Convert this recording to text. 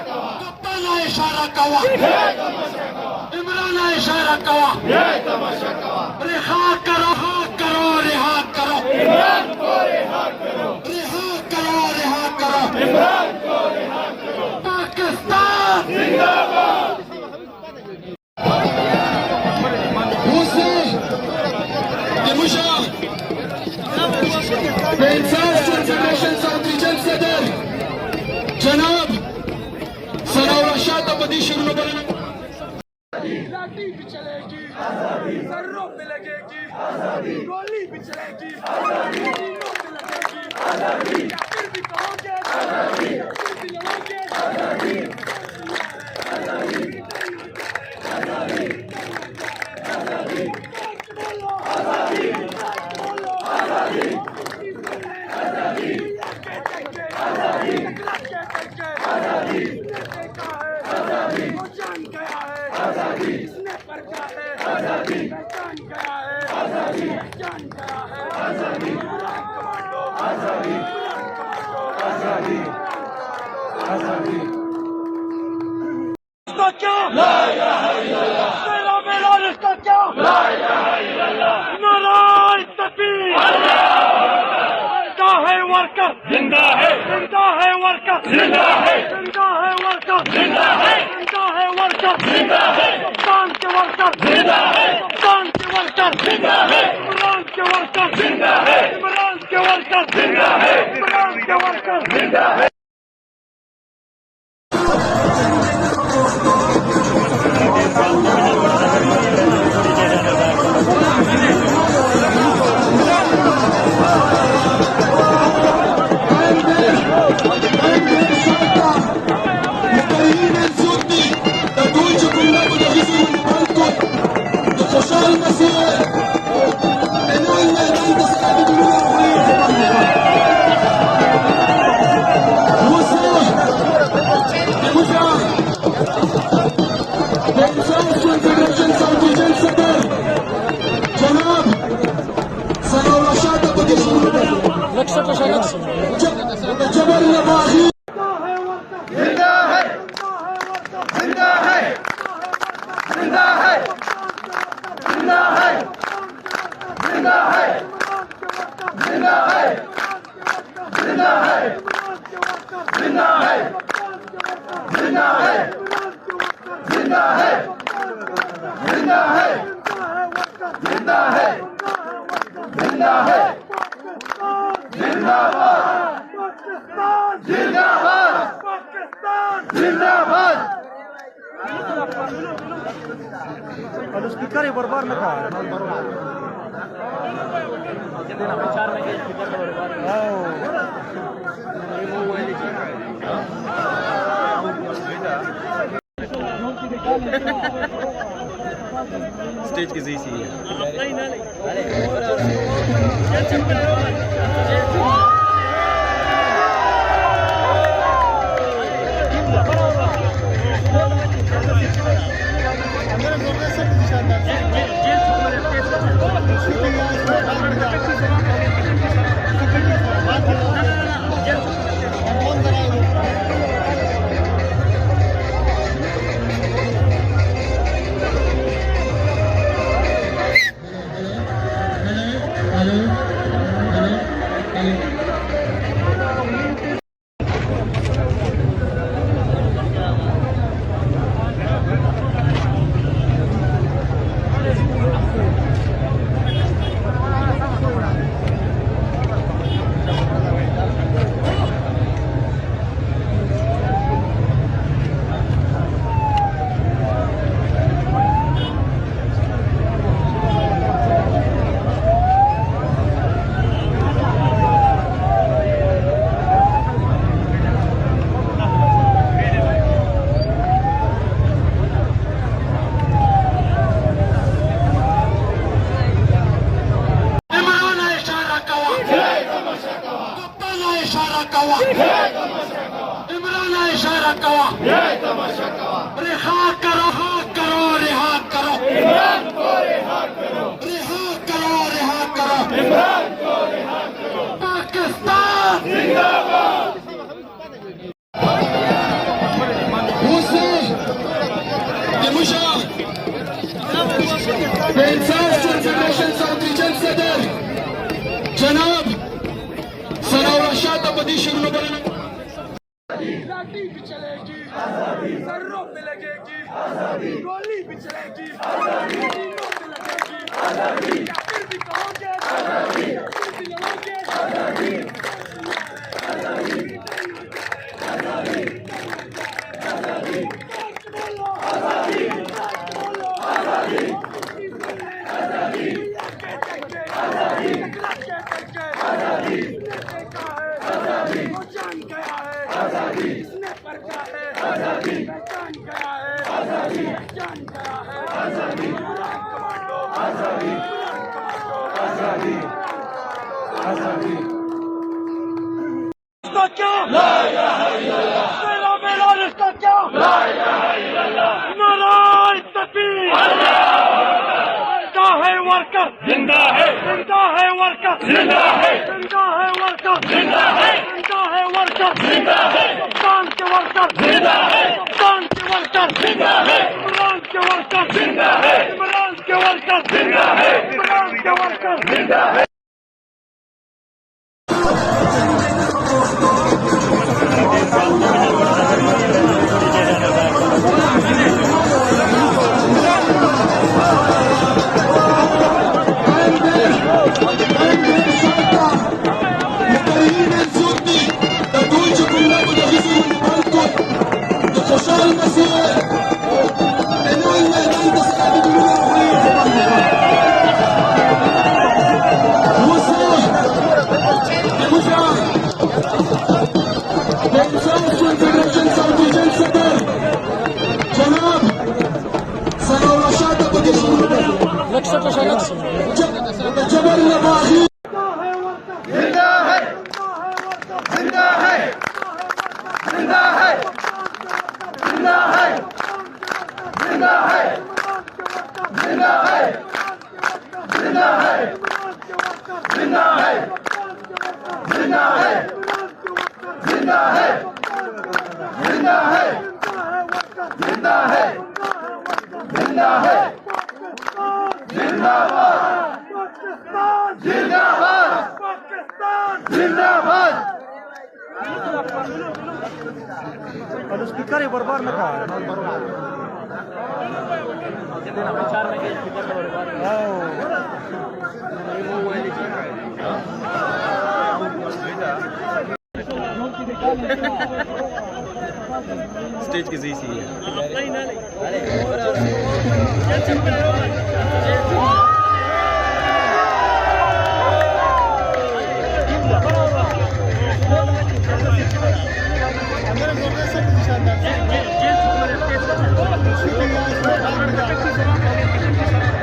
कप्ताना इशारा कवा इमराना इशारा कवा रिहा करो रिहा करो इमरान को रिहा करो रिहा करो इमरान को रिहा करो पाकिस्तान जिंदाबाद जनाब सराव रशाद अबदी शुरू लाठी भी चलेगी सर्रों पे लगेगी गोली भी चलेगी सीनों पे लगेगी फिर भी कहोगे फिर भी लड़ोगे इसने परखा है पहचान गया है जान गया है कमांडो आजादी इसका क्या ला इलाहा इल्लल्लाह मेरा मेरा इसका क्या ला इलाहा इल्लल्लाह नाराए तकबीर जिंदा है वर्कर जिंदा है वर्कर जिंदा है वर्कर जिंदा है वर्कर जिंदा है कप्तान के वर्कर जिंदा है कप्तान के वर्कर जिंदा है इमरान के वर्कर जिंदा है इमरान के वर्कर जिंदा है इमरान के वर्कर जिंदा है जबर नवाही जिंदा है जिंदा है जिंदा है जिंदा है जिंदा है जिंदा है जिंदा है जिंदा है जिंदा है जिंदा है जिंदा है जिंदा है जिंदा है जिंदाबाद जिंदाबाद जिंदाबाद और स्पीकर एक बार में कहा स्टेज की सी है इमराना इशारा कवा रिहा करो रिहा करो इमरान को रिहा करो रिहा करो इमरान को रिहा करो पाकिस्तान जिंदाबाद कंडीशन में बने लाठी भी चलेगी, सर्रों पे लगेगी, गोली भी चलेगी, सीनों पे लगेगी, या फिर भी कहोगे, या फिर भी लड़ोगे, इसने परखा है, पहचान गया है, पहचान गया है, कमांडो, इसका क्या? तेरा मेरा रिश्ता क्या? नारायण तकबीर! जिंदा है वर्कर, जिंदा है वर्कर, जिंदा है वर्कर, जिंदा है वर्कर, जिंदा है कप्तान के वर्कर, जिंदा है कप्तान के वर्कर, जिंदा है इमरान के वर्कर, जिंदा है इमरान के वर्कर, जिंदा है इमरान के वर्कर, जिंदा है। और स्पीकर एक बार में था स्टेज की जी सी है Thank you.